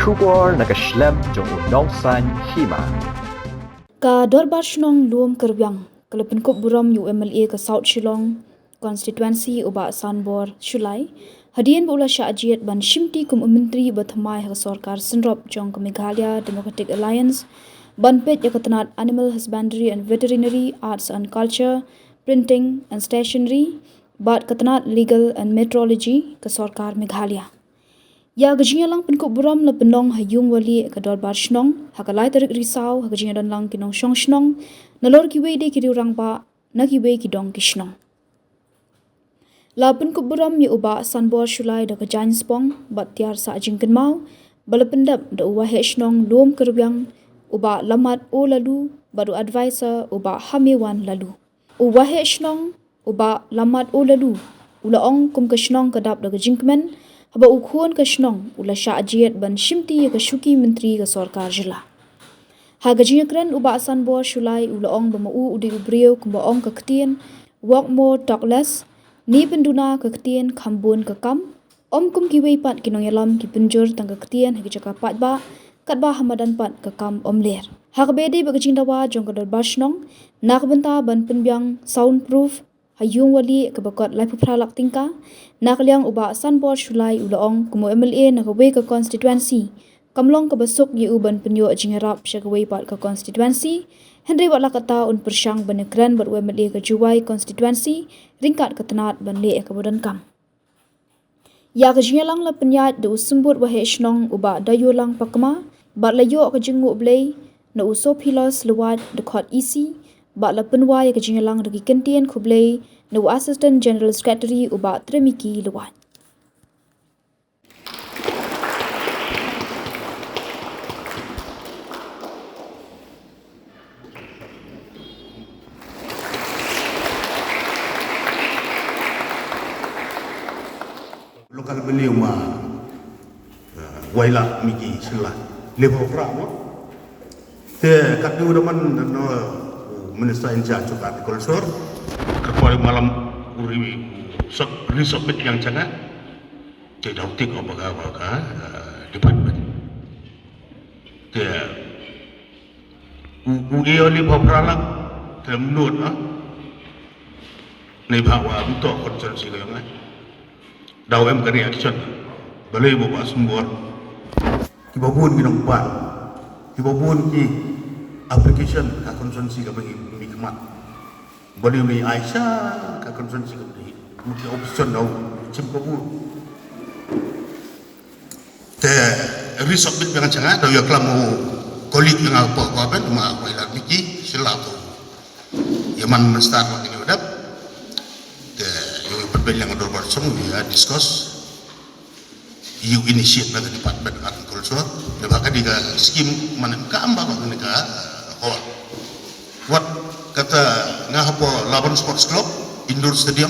Shubor nakaslem jong unongsan hima. Ka dorbar shnong luom kerbyang kalapan ko buram UMLA ka South Shillong constituency uba Sanbor Shulai hadian bula syajiat ban shimti kum menteri bathamai ha sarkar senrop jong ka Meghalaya Democratic Alliance ban pet yakatanat Animal Husbandry and Veterinary Arts and Culture Printing and Stationery bat katanat Legal and Metrology ka sarkar Meghalaya. Ya gajinya lang penkuk buram la penong hayung wali ka dorbar shnong hakalai tarik risau gajinya dan lang kinong shong shnong nalor kiwe de ki urang ba na kiwe ki dong ki shnong la penkuk buram ya uba Sanbor Shulai da ka jan spong bat tiar sa jingken mau bala pendap da uwa he shnong lom kerbyang uba lamat o lalu baru advisor uba hamewan lalu uwa he shnong uba lamat o lalu ula ong kum ka shnong kadap da ka jingkmen haba ukhuan ka shnong ula syajiat ban shimti ka shuki menteri ka sarkar jila ha gajinya kran uba Sanbor Shulai ula ong ba mau udi ubriyo kumba ong ka ktien walk more talk less ni penduna ka ktien khambun ka kam kum kiwei pat kinong yalam ki penjur tang ka ktien ha jaka pat ba kat ba hamadan pat ka kam ler ha ka bedi ba gajing dawa jong ka dal bashnong nak benta ban penbyang soundproof hayung wali ka bakot lai phralak tingka nakliang uba Sanbor Shulai ulaong kumo MLA na kawe ka constituency kamlong ka basok yu uban penyo jingarap sya kawe pat ka constituency Henry wala kata un persyang banekran ber MLA ka juwai constituency ringkat ketenat ban le ka bodan kam ya ka jingalang la penyat de usumbut wa shnong uba dayo lang pakma bat layo ka jingu blei na uso pilos luwat de khot isi ba la penwa ya kajing lang regi kentien khublei no assistant general secretary uba tremiki luwan lokal beliau waila miki sila level framo te katu daman no Minister in charge of agriculture kerpali malam uri risopit yang sangat tidak tik apa department te uio li bhapralak te menurut nei bhawa untuk konsensi ko yang daw em kani action balai bawa sumber kibabun ginong pan kibabun ki application ka konsensi ka bagi mikmat bali mi Aisyah ka konsensi ka bagi mungkin option daw cim ko bu te risok bit dengan jangan daw ya klamu kolik yang apa ben ma ko ila miki silato yaman start waktu ini udah te yo perbel yang dorbar song ya discuss you initiate na department agriculture de baka diga scheme man ka amba ba ka hall what kata ngahapo Laban Sports Club indoor stadium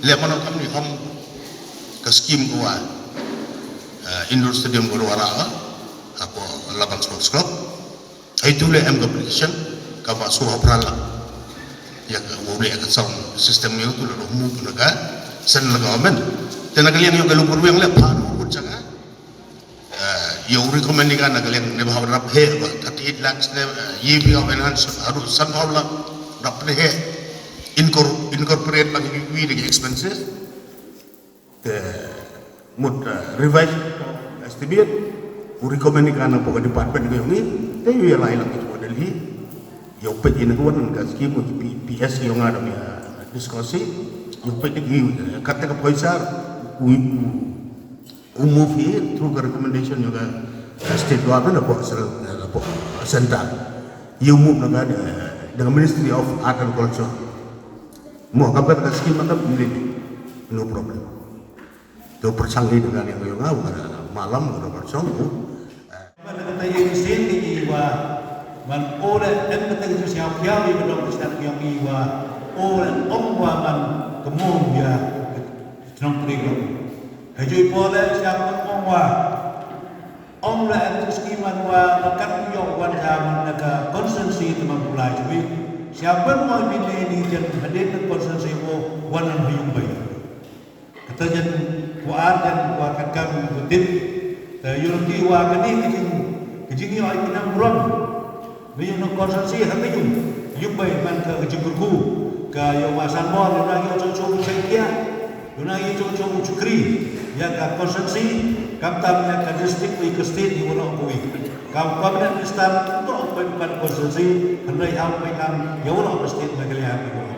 lemon kami ham ke scheme ko indoor stadium ko wala apa Laban Sports Club itu le am application ka ba so prala ya ko le ka sound system yo tu lo mu naga sen la government tenagalian yo galu purweng le pa ko changa yo recommend kan nagalian ne bahwa rap he 38 lakhs ne ye bi of enhance harus somehow la rap he incorporate bagi we the expenses the mud revise estimate recommend kan apa department ko ni te yo lain lagi model hi yo pet in ko nan ka scheme PS yo ngada mi diskusi yo pet ni kata ka paisa move here through the recommendation juga state government apa center you move dengan Ministry of Art and Culture mau kabar ke scheme atau milih no problem tu persangli dengan yang yo ngau malam udah bersong mana kata yang sini iwa man ora dan kata siap siap di bedok stat yang iwa ora omwa man kemung ya trong program hajui pole siapa omwa omla itu skiman wa makan yo wan jam naga konsensi teman pulai jadi siapa mau pilih ni jan hadir konsensi mo wanan hayung bayi kata jan kuat dan kuatkan kami betul Yung tiwa kani kijing yo ay kinang buram. Ngayon ng konsensi hati yung bay man ka kejengkurku ka yung masan mo yung lagi coba cekya yung lagi coba cukri yang ka konsensi kamtamnya ka distrik ke state yung wala kuwi kam kabinet istan to bukan konsensi hendak yang kam ya wala state na kalian